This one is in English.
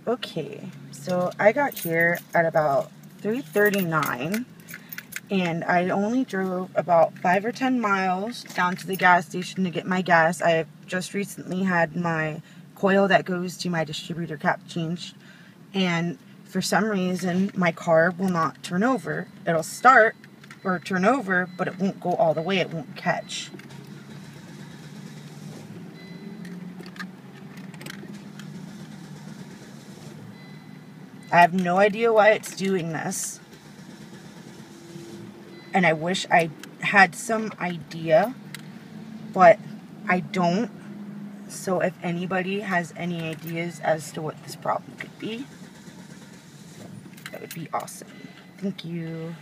Okay, so I got here at about 3:39, and I only drove about 5 or 10 miles down to the gas station to get my gas. I have just recently had my coil that goes to my distributor cap changed, and for some reason my car will not turn over. It'll start or turn over, but it won't go all the way. It won't catch. I have no idea why it's doing this, and I wish I had some idea, but I don't. So if anybody has any ideas as to what this problem could be, that would be awesome. Thank you.